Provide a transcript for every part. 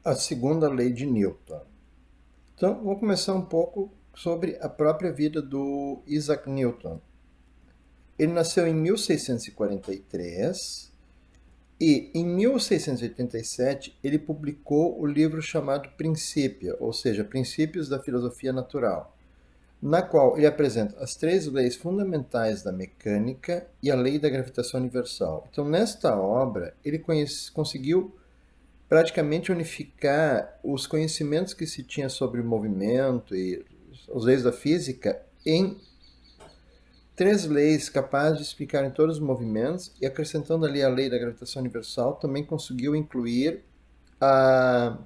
A segunda lei de Newton. Então, vou começar um pouco sobre a própria vida do Isaac Newton. Ele nasceu em 1643 e, em 1687, ele publicou o livro chamado Principia, ou seja, Princípios da Filosofia Natural, na qual ele apresenta as três leis fundamentais da mecânica e a lei da gravitação universal. Então, nesta obra, ele conseguiu praticamente unificar os conhecimentos que se tinha sobre o movimento e as leis da física em três leis capazes de explicar todos os movimentos, e acrescentando ali a lei da gravitação universal, também conseguiu incluir a,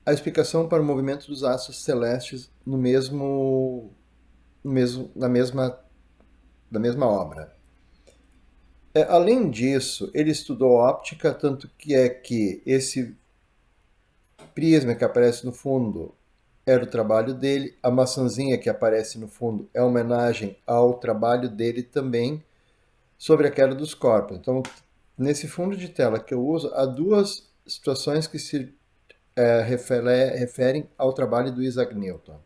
a explicação para o movimento dos astros celestes na mesma obra. Além disso, ele estudou óptica, tanto que esse prisma que aparece no fundo era o trabalho dele, a maçãzinha que aparece no fundo é uma homenagem ao trabalho dele também sobre a queda dos corpos. Então, nesse fundo de tela que eu uso, há duas situações que se referem ao trabalho do Isaac Newton.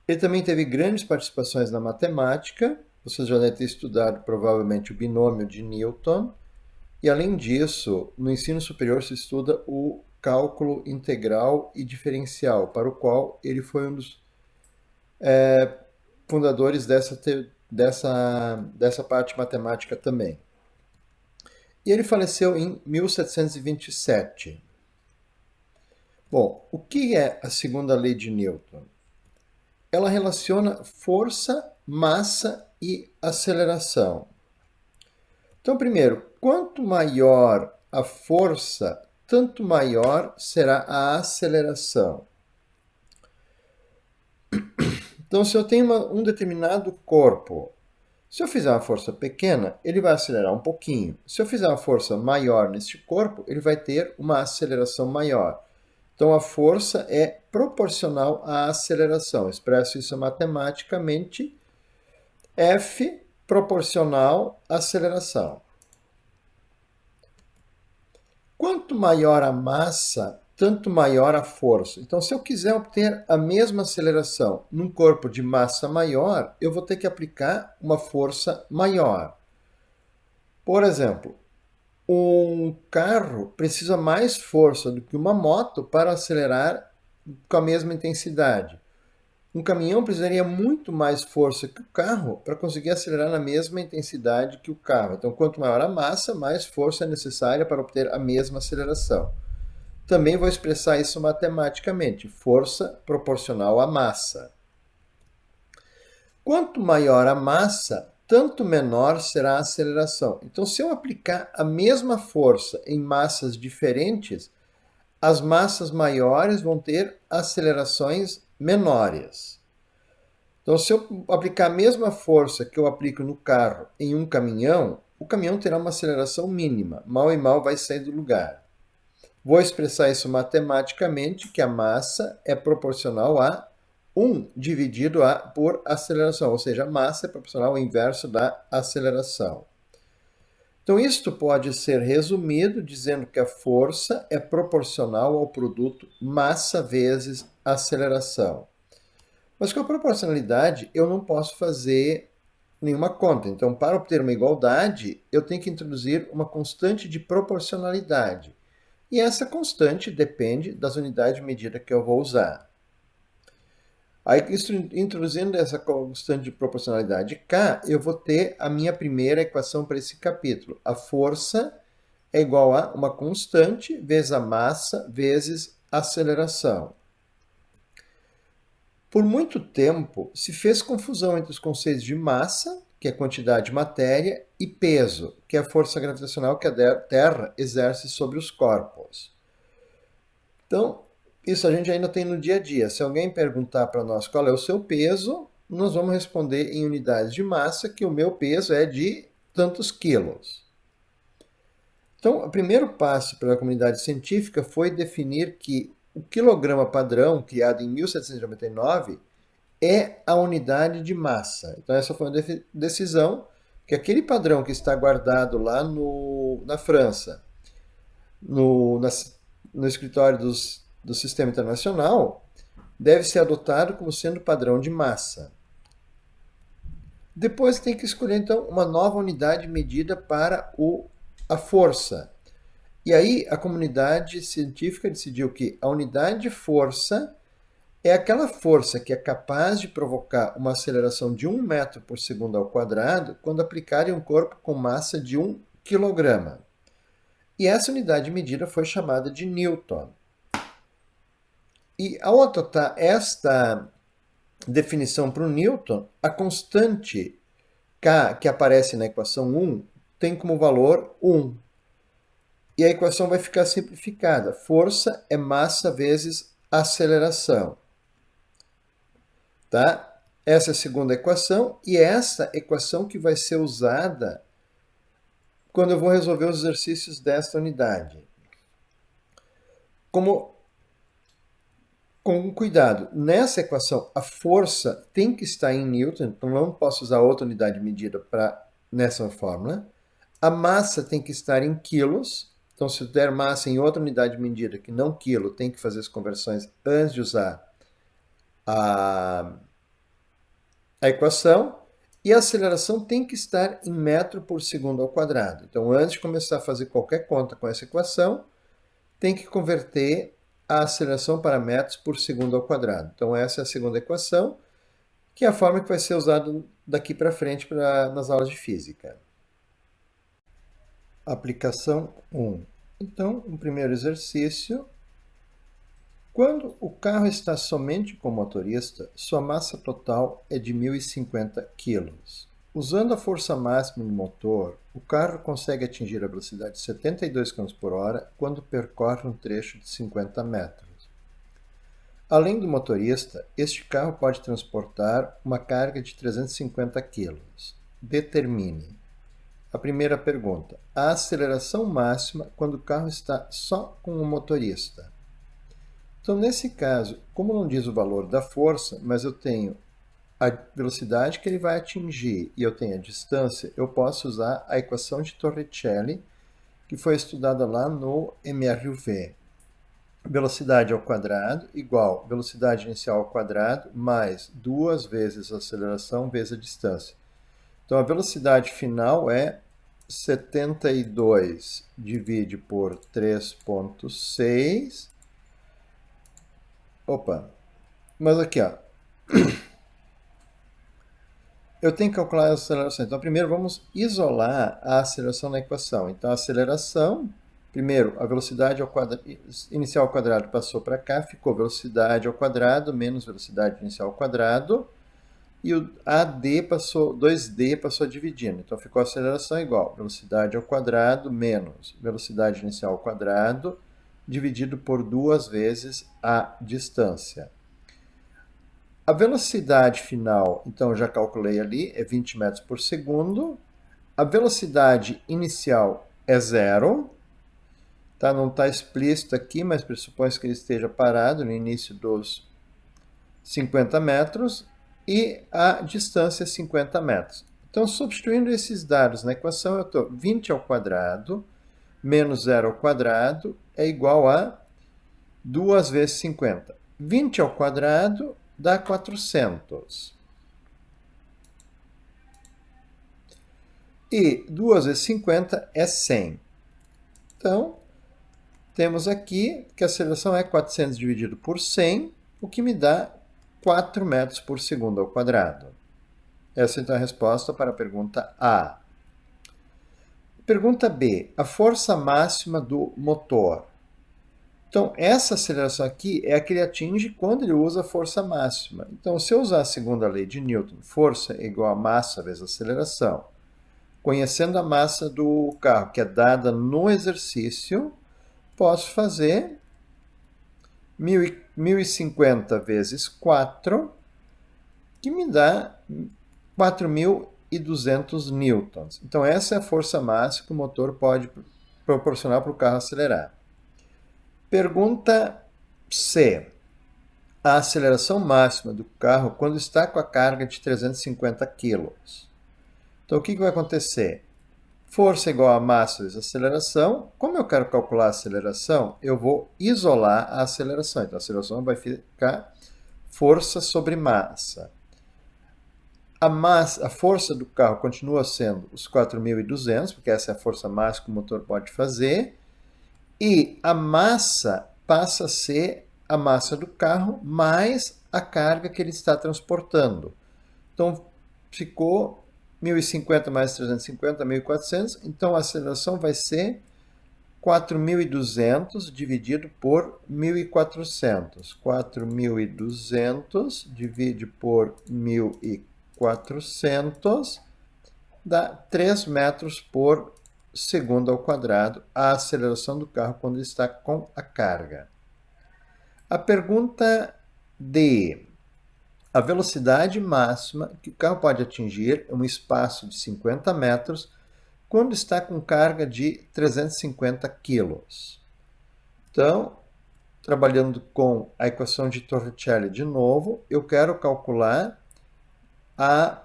Ele também teve grandes participações na matemática, vocês já devem ter estudado provavelmente o binômio de Newton, e além disso, no ensino superior se estuda o cálculo integral e diferencial, para o qual ele foi um dos fundadores dessa parte matemática também. E ele faleceu em 1727. Bom, o que é a segunda lei de Newton? Ela relaciona força, massa e aceleração. Então, primeiro, quanto maior a força, tanto maior será a aceleração. Então, se eu tenho um determinado corpo, se eu fizer uma força pequena, ele vai acelerar um pouquinho. Se eu fizer uma força maior neste corpo, ele vai ter uma aceleração maior. Então, a força é proporcional à aceleração. Expresso isso matematicamente. F proporcional à aceleração. Quanto maior a massa, tanto maior a força. Então, se eu quiser obter a mesma aceleração num corpo de massa maior, eu vou ter que aplicar uma força maior. Por exemplo, um carro precisa mais força do que uma moto para acelerar com a mesma intensidade. Um caminhão precisaria muito mais força que o carro para conseguir acelerar na mesma intensidade que o carro. Então, quanto maior a massa, mais força é necessária para obter a mesma aceleração. Também vou expressar isso matematicamente: força proporcional à massa. Quanto maior a massa, tanto menor será a aceleração. Então, se eu aplicar a mesma força em massas diferentes, as massas maiores vão ter acelerações menores. Então, se eu aplicar a mesma força que eu aplico no carro em um caminhão, o caminhão terá uma aceleração mínima, mal e mal vai sair do lugar. Vou expressar isso matematicamente, que a massa é proporcional a 1 dividido por aceleração, ou seja, a massa é proporcional ao inverso da aceleração. Então, isto pode ser resumido dizendo que a força é proporcional ao produto massa vezes aceleração. Mas com a proporcionalidade, eu não posso fazer nenhuma conta. Então, para obter uma igualdade, eu tenho que introduzir uma constante de proporcionalidade. E essa constante depende das unidades de medida que eu vou usar. Aí, introduzindo essa constante de proporcionalidade K, eu vou ter a minha primeira equação para esse capítulo. A força é igual a uma constante vezes a massa vezes a aceleração. Por muito tempo, se fez confusão entre os conceitos de massa, que é a quantidade de matéria, e peso, que é a força gravitacional que a Terra exerce sobre os corpos. Então, isso a gente ainda tem no dia a dia. Se alguém perguntar para nós qual é o seu peso, nós vamos responder em unidades de massa que o meu peso é de tantos quilos. Então, o primeiro passo pela comunidade científica foi definir que o quilograma padrão, criado em 1799, é a unidade de massa. Então, essa foi uma decisão que aquele padrão que está guardado lá na França, no escritório do Sistema Internacional deve ser adotado como sendo padrão de massa. Depois tem que escolher, então, uma nova unidade medida para a força. E aí a comunidade científica decidiu que a unidade de força é aquela força que é capaz de provocar uma aceleração de 1 metro por segundo ao quadrado quando aplicada em um corpo com massa de 1 quilograma. E essa unidade medida foi chamada de Newton. E ao adotar esta definição para o Newton, a constante K, que aparece na equação 1, tem como valor 1. E a equação vai ficar simplificada. Força é massa vezes aceleração. Tá? Essa é a segunda equação, e é essa equação que vai ser usada quando eu vou resolver os exercícios desta unidade. Com cuidado, nessa equação a força tem que estar em Newton, então não posso usar outra unidade medida nessa fórmula. A massa tem que estar em quilos, então se eu der massa em outra unidade medida que não quilo, tem que fazer as conversões antes de usar a equação. E a aceleração tem que estar em metro por segundo ao quadrado. Então, antes de começar a fazer qualquer conta com essa equação, tem que converter a aceleração para metros por segundo ao quadrado. Então, essa é a segunda equação, que é a forma que vai ser usada daqui para frente nas aulas de física. Aplicação 1. Então, o primeiro exercício. Quando o carro está somente com motorista, sua massa total é de 1.050 kg. Usando a força máxima do motor, o carro consegue atingir a velocidade de 72 km por hora quando percorre um trecho de 50 metros. Além do motorista, este carro pode transportar uma carga de 350 kg. Determine. A primeira pergunta: a aceleração máxima quando o carro está só com o motorista. Então, nesse caso, como não diz o valor da força, mas eu tenho a velocidade que ele vai atingir e eu tenho a distância, eu posso usar a equação de Torricelli, que foi estudada lá no MRUV. Velocidade ao quadrado igual velocidade inicial ao quadrado mais 2 vezes a aceleração vezes a distância. Então, a velocidade final é 72 divide por 3,6. Opa, mas aqui, ó, eu tenho que calcular a aceleração. Então, primeiro vamos isolar a aceleração na equação. Então, a aceleração, primeiro, a velocidade inicial ao quadrado passou para cá, ficou velocidade ao quadrado menos velocidade inicial ao quadrado, e o AD passou, 2D passou dividindo. Então, ficou a aceleração igual velocidade ao quadrado menos velocidade inicial ao quadrado, dividido por 2 vezes a distância. A velocidade final, então já calculei ali, é 20 metros por segundo. A velocidade inicial é 0. Tá? Não está explícito aqui, mas pressupõe que ele esteja parado no início dos 50 metros. E a distância é 50 metros. Então, substituindo esses dados na equação, eu estou 20 ao quadrado menos 0 ao quadrado é igual a 2 vezes 50. 20 ao quadrado dá 400. E 2 vezes 50 é 100. Então, temos aqui que a aceleração é 400 dividido por 100, o que me dá 4 metros por segundo ao quadrado. Essa então é a resposta para a pergunta A. Pergunta B. A força máxima do motor. Então, essa aceleração aqui é a que ele atinge quando ele usa a força máxima. Então, se eu usar a segunda lei de Newton, força é igual a massa vezes aceleração, conhecendo a massa do carro, que é dada no exercício, posso fazer 1.050 vezes 4, que me dá 4.200 newtons. Então, essa é a força máxima que o motor pode proporcionar para o carro acelerar. Pergunta C. A aceleração máxima do carro quando está com a carga de 350 kg. Então, o que vai acontecer? Força igual a massa vezes aceleração. Como eu quero calcular a aceleração, eu vou isolar a aceleração. Então, a aceleração vai ficar força sobre massa. A força do carro continua sendo os 4.200, porque essa é a força máxima que o motor pode fazer. E a massa passa a ser a massa do carro mais a carga que ele está transportando. Então, ficou 1.050 mais 350, 1.400. Então, a aceleração vai ser 4.200 dividido por 1.400. 4.200 divide por 1.400 dá 3 metros por segundo ao quadrado a aceleração do carro quando está com a carga. A pergunta D. A velocidade máxima que o carro pode atingir é um espaço de 50 metros quando está com carga de 350 kg. Então, trabalhando com a equação de Torricelli de novo, eu quero calcular a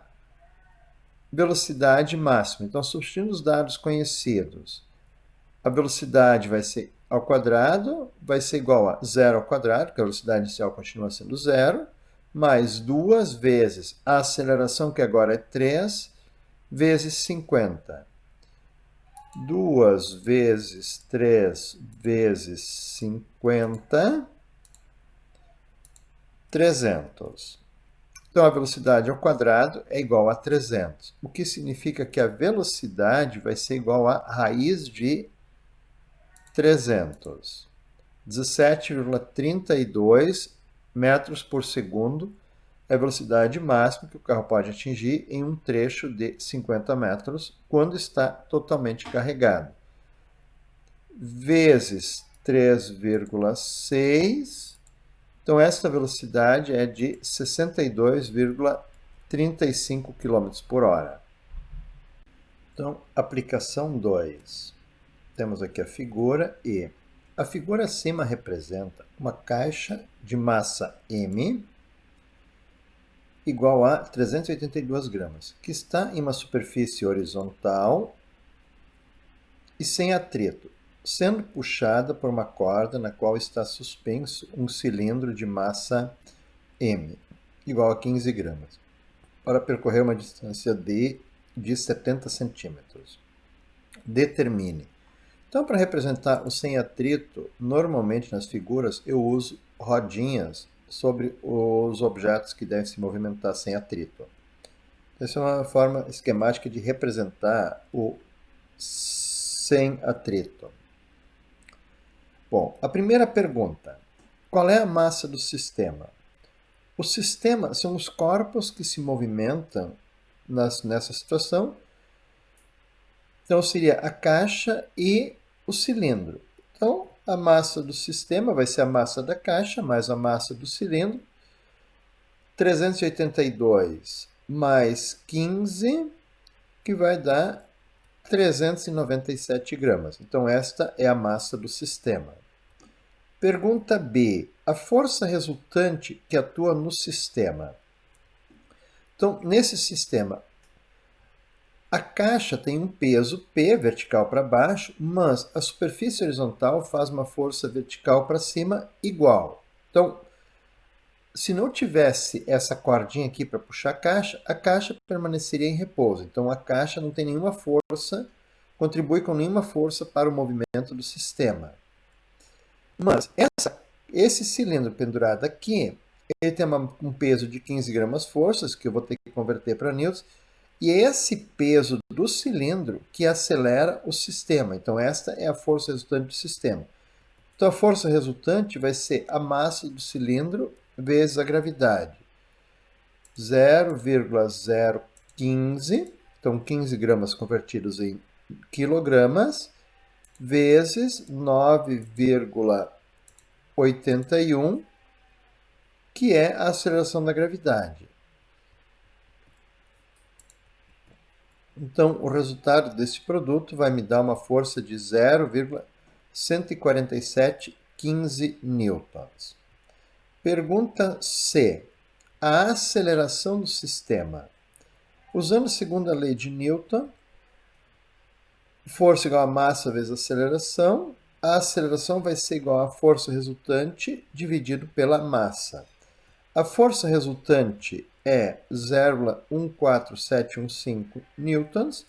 velocidade máxima. Então, substituindo os dados conhecidos, a velocidade vai ser ao quadrado, vai ser igual a zero ao quadrado, porque a velocidade inicial continua sendo zero, mais 2 vezes a aceleração, que agora é 3, vezes 50. 2 vezes 3 vezes 50, 300. Então, a velocidade ao quadrado é igual a 300, o que significa que a velocidade vai ser igual a raiz de 300. 17,32 metros por segundo é a velocidade máxima que o carro pode atingir em um trecho de 50 metros quando está totalmente carregado. Vezes 3,6. Então, esta velocidade é de 62,35 km por hora. Então, aplicação 2. Temos aqui a figura e a figura acima representa uma caixa de massa M igual a 382 gramas, que está em uma superfície horizontal e sem atrito, sendo puxada por uma corda na qual está suspenso um cilindro de massa M, igual a 15 gramas, para percorrer uma distância de 70 centímetros. Determine. Então, para representar o sem atrito, normalmente nas figuras eu uso rodinhas sobre os objetos que devem se movimentar sem atrito. Essa é uma forma esquemática de representar o sem atrito. Bom, a primeira pergunta: qual é a massa do sistema? O sistema são os corpos que se movimentam nessa situação. Então, seria a caixa e o cilindro. Então, a massa do sistema vai ser a massa da caixa mais a massa do cilindro. 382 mais 15, que vai dar 397 gramas. Então, esta é a massa do sistema. Pergunta B. A força resultante que atua no sistema. Então, nesse sistema, a caixa tem um peso P vertical para baixo, mas a superfície horizontal faz uma força vertical para cima igual. Então, se não tivesse essa cordinha aqui para puxar a caixa permaneceria em repouso. Então, a caixa não tem nenhuma força, contribui com nenhuma força para o movimento do sistema. Mas esse cilindro pendurado aqui, ele tem um peso de 15 gramas forças, que eu vou ter que converter para newtons, e é esse peso do cilindro que acelera o sistema. Então, esta é a força resultante do sistema. Então, a força resultante vai ser a massa do cilindro vezes a gravidade. 0,015, então 15 gramas convertidos em quilogramas, vezes 9,81, que é a aceleração da gravidade. Então, o resultado desse produto vai me dar uma força de 0,14715 newtons. Pergunta C. A aceleração do sistema. Usando a segunda lei de Newton, força igual a massa vezes aceleração. A aceleração vai ser igual à força resultante dividido pela massa. A força resultante é 0,14715 newtons.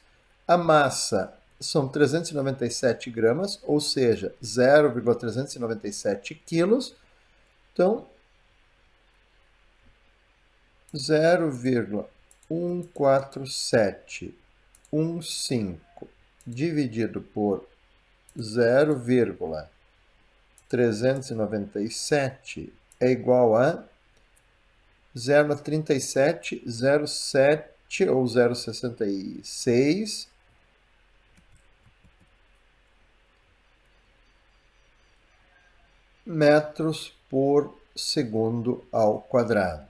A massa são 397 gramas, ou seja, 0,397 quilos. Então, 0,14715 dividido por 0,397 é igual a 0,3707 ou 0,66 metros por segundo ao quadrado.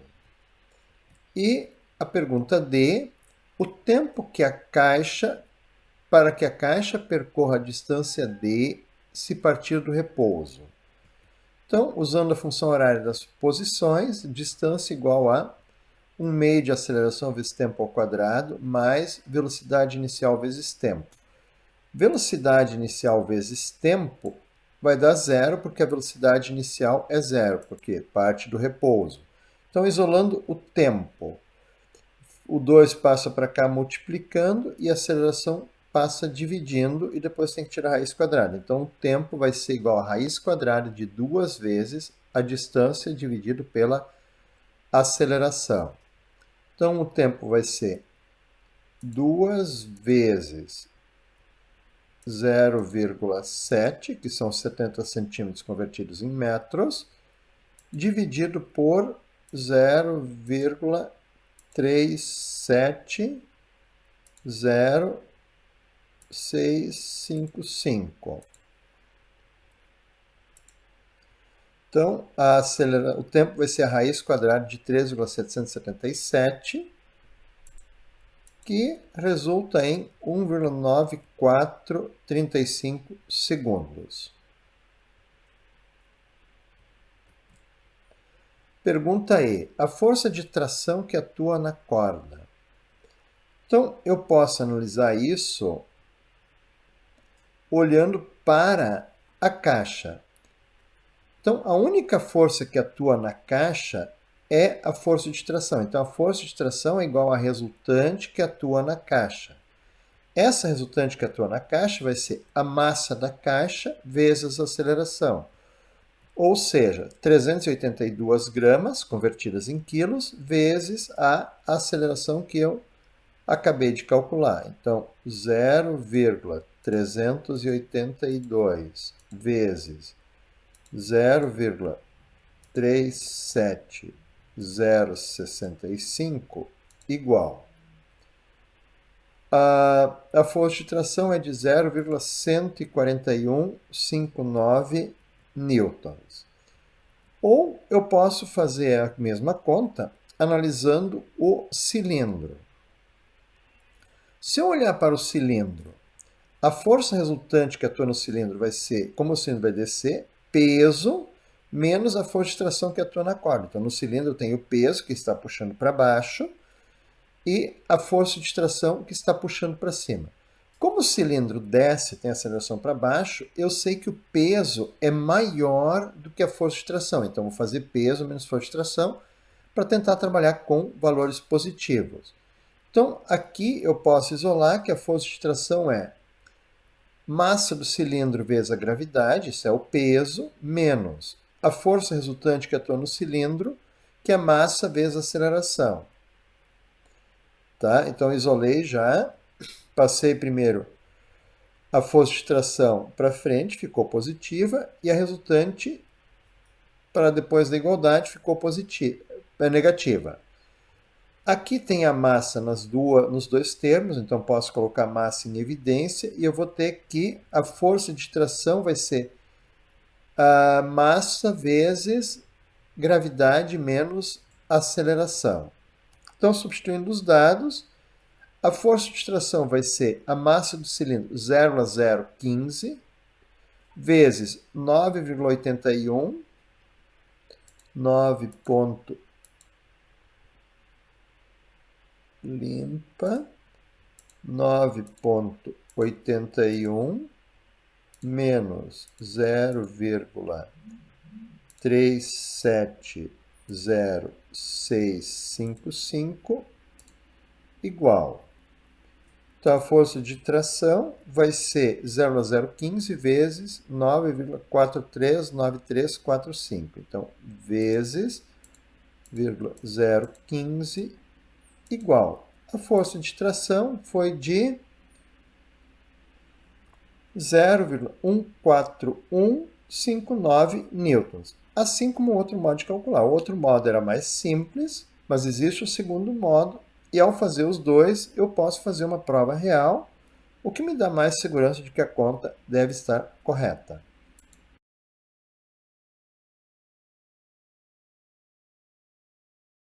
E a pergunta D, o tempo que para que a caixa percorra a distância D se partir do repouso. Então, usando a função horária das posições, distância igual a 1 meio de aceleração vezes tempo ao quadrado, mais velocidade inicial vezes tempo. Velocidade inicial vezes tempo vai dar zero, porque a velocidade inicial é zero, porque parte do repouso. Então, isolando o tempo, o 2 passa para cá multiplicando e a aceleração passa dividindo e depois tem que tirar a raiz quadrada. Então, o tempo vai ser igual a raiz quadrada de 2 vezes a distância dividido pela aceleração. Então, o tempo vai ser 2 vezes 0,7, que são 70 centímetros convertidos em metros, dividido por 0,370,655. Então, o tempo vai ser a raiz quadrada de 3,777, que resulta em 1,9435 segundos. Pergunta E. A força de tração que atua na corda. Então, eu posso analisar isso olhando para a caixa. Então, a única força que atua na caixa é a força de tração. Então, a força de tração é igual à resultante que atua na caixa. Essa resultante que atua na caixa vai ser a massa da caixa vezes a aceleração. Ou seja, 382 gramas convertidas em quilos vezes a aceleração que eu acabei de calcular. Então, 0,382 vezes 0,37065 igual. A força de tração é de 0,14159 newtons. Ou eu posso fazer a mesma conta analisando o cilindro. Se eu olhar para o cilindro, a força resultante que atua no cilindro vai ser, como o cilindro vai descer, peso menos a força de tração que atua na corda. Então, no cilindro eu tenho o peso que está puxando para baixo e a força de tração que está puxando para cima. Como o cilindro desce, tem aceleração para baixo, eu sei que o peso é maior do que a força de tração. Então, vou fazer peso menos força de tração para tentar trabalhar com valores positivos. Então, aqui eu posso isolar que a força de tração é massa do cilindro vezes a gravidade, isso é o peso, menos a força resultante que atua no cilindro, que é massa vezes a aceleração. Tá? Então, isolei já. Passei primeiro a força de tração para frente, ficou positiva, e a resultante, para depois da igualdade, ficou negativa. Aqui tem a massa nos dois termos, então posso colocar massa em evidência, e eu vou ter que a força de tração vai ser a massa vezes gravidade menos aceleração. Então, substituindo os dados, a força de tração vai ser a massa do cilindro 0,015 vezes 9,81, 9 limpa, 9,81 menos 0,370,655 igual. Então, a força de tração vai ser 0,015 vezes 9,439345. Então, vezes 0,015 igual. A força de tração foi de 0,14159 newtons. Assim como o outro modo de calcular. O outro modo era mais simples, mas existe o segundo modo, e ao fazer os dois, eu posso fazer uma prova real, o que me dá mais segurança de que a conta deve estar correta.